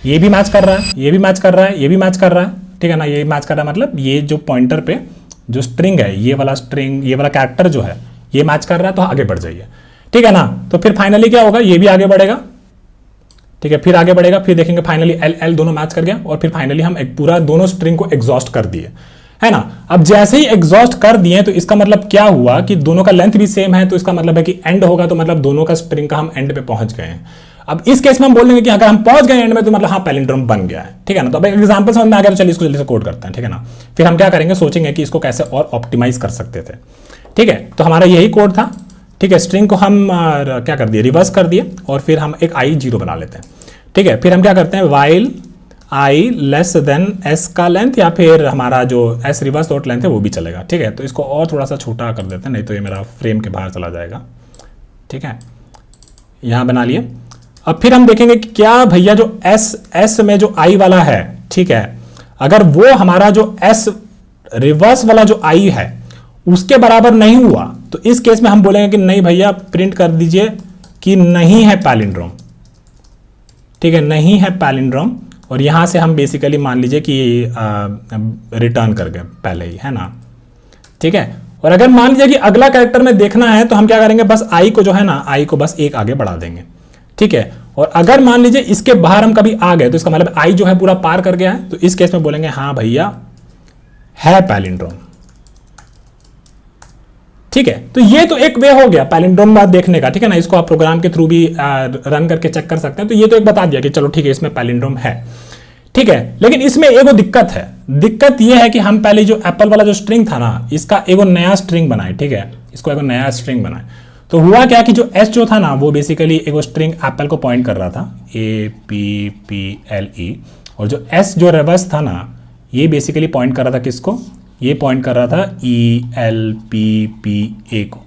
ये भी मैच कर रहा है, ये भी मैच कर रहा है, ये भी मैच कर रहा है, ठीक है ना, ये मैच कर रहा है, मतलब ये जो पॉइंटर पे जो स्ट्रिंग है, ये वाला स्ट्रिंग, ये वाला कैरेक्टर जो है ये मैच कर रहा है, तो आगे बढ़ जाइए, ठीक है ना। तो फिर फाइनली क्या होगा, ये भी आगे बढ़ेगा, ठीक है, फिर आगे बढ़ेगा, फिर देखेंगे फाइनली एल एल दोनों मैच कर गया, और फिर फाइनली हम एक पूरा दोनों स्ट्रिंग को एग्जॉस्ट कर दिए, है ना। अब जैसे ही एग्जॉस्ट कर दिए तो इसका मतलब क्या हुआ कि दोनों का लेंथ भी सेम है, तो इसका मतलब है कि एंड होगा, तो मतलब दोनों का स्ट्रिंग का हम एंड पे पहुंच गए हैं। अब इस केस में हम बोलेंगे कि अगर हम पहुंच गए एंड में तो मतलब हाँ पैलिंड्रोम बन गया है, ठीक है ना। तो अब एक एग्जांपल समझ में आ गया, तो चलिए इसको जल्दी से कोड करते हैं, ठीक है ना। फिर हम क्या करेंगे, सोचेंगे कि इसको कैसे और ऑप्टिमाइज कर सकते थे, ठीक है। तो हमारा यही कोड था, ठीक है। स्ट्रिंग को हम क्या कर दिए, रिवर्स कर दिए, और फिर हम एक आई 0 बना लेते हैं, ठीक है। फिर हम क्या करते हैं, while I less than S का लेंथ, या फिर हमारा जो एस रिवर्स डॉट लेंथ है वो भी चलेगा, ठीक है। तो इसको और थोड़ा सा छोटा कर देते हैं, नहीं तो ये मेरा फ्रेम के बाहर चला जाएगा, ठीक है। यहां बना लिए। अब फिर हम देखेंगे कि क्या भैया जो एस में जो आई वाला है, ठीक है, अगर वो हमारा जो एस रिवर्स वाला जो आई है उसके बराबर नहीं हुआ, तो इस केस में हम बोलेंगे कि नहीं भैया प्रिंट कर दीजिए कि नहीं है पैलिंड्रोम, ठीक है, नहीं है पैलिंड्रोम। और यहां से हम बेसिकली मान लीजिए कि रिटर्न कर गए पहले ही, है ना, ठीक है। और अगर मान लीजिए कि अगला कैरेक्टर में देखना है तो हम क्या करेंगे, बस आई को जो है ना, आई को बस एक आगे बढ़ा देंगे, ठीक है। और अगर मान लीजिए इसके बाहर हम कभी आ गए तो इसका मतलब आई जो है पूरा पार कर गया है, तो इस केस में बोलेंगे हाँ भैया है पैलिंड्रोम, ठीक है। तो ये तो एक वे हो गया पैलिंड्रोम बात देखने का, ठीक है ना। इसको आप प्रोग्राम के थ्रू भी रन करके चेक कर सकते हैं। तो ये तो एक बता दिया कि चलो ठीक है इसमें पैलिंड्रोम है, ठीक है। लेकिन इसमें एगो दिक्कत है, दिक्कत ये है कि हम पहले जो एप्पल वाला जो स्ट्रिंग था ना, इसका एगो नया स्ट्रिंग बनाए, ठीक है, इसको एगो नया स्ट्रिंग बनाए। तो हुआ क्या कि जो एस जो था ना वो बेसिकली एगो स्ट्रिंग एप्पल को पॉइंट कर रहा था, APPLE, और जो एस जो रिवर्स था ना ये बेसिकली पॉइंट कर रहा था किसको, ये पॉइंट कर रहा था ELPPA को।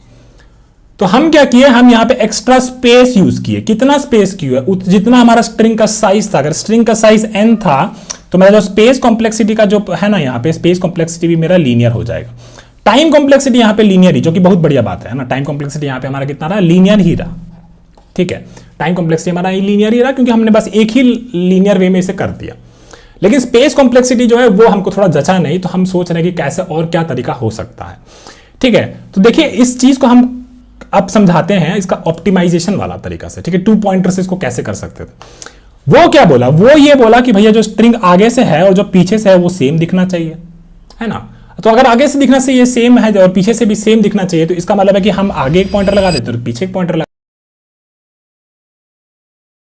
तो हम क्या किए, हम यहां पे एक्स्ट्रा स्पेस यूज किए। कितना स्पेस किया, जितना हमारा स्ट्रिंग का साइज था। अगर स्ट्रिंग का साइज n था तो मेरा जो स्पेस कॉम्प्लेक्सिटी का जो है ना, यहाँ पे स्पेस कॉम्प्लेक्सिटी भी मेरा लीनियर हो जाएगा। टाइम कॉम्प्लेक्सिटी यहाँ पे लीनियर ही, जो कि बहुत बढ़िया बात है ना। टाइम कॉम्प्लेक्सिटी यहाँ पे हमारा कितना रहा, लीनियर ही रहा, ठीक है। टाइम कॉम्प्लेक्सिटी हमारा लीनियर ही रहा क्योंकि हमने बस एक ही लीनियर वे में इसे कर दिया। लेकिन स्पेस कॉम्प्लेक्सिटी जो है वो हमको थोड़ा जचा नहीं, तो हम सोच रहे हैं कि कैसे और क्या तरीका हो सकता है, ठीक है। तो देखिए इस चीज को हम अब समझाते हैं इसका ऑप्टिमाइजेशन वाला तरीका से, ठीक है। 2 पॉइंटर से इसको कैसे कर सकते थे। वो क्या बोला, वो ये बोला कि भैया जो स्ट्रिंग आगे से है और जो पीछे से है वो सेम दिखना चाहिए, है ना। तो अगर आगे से दिखना चाहिए सेम है और पीछे से भी सेम दिखना चाहिए, तो इसका मतलब है कि हम आगे एक पॉइंटर लगा देते और पीछे एक पॉइंटर लगा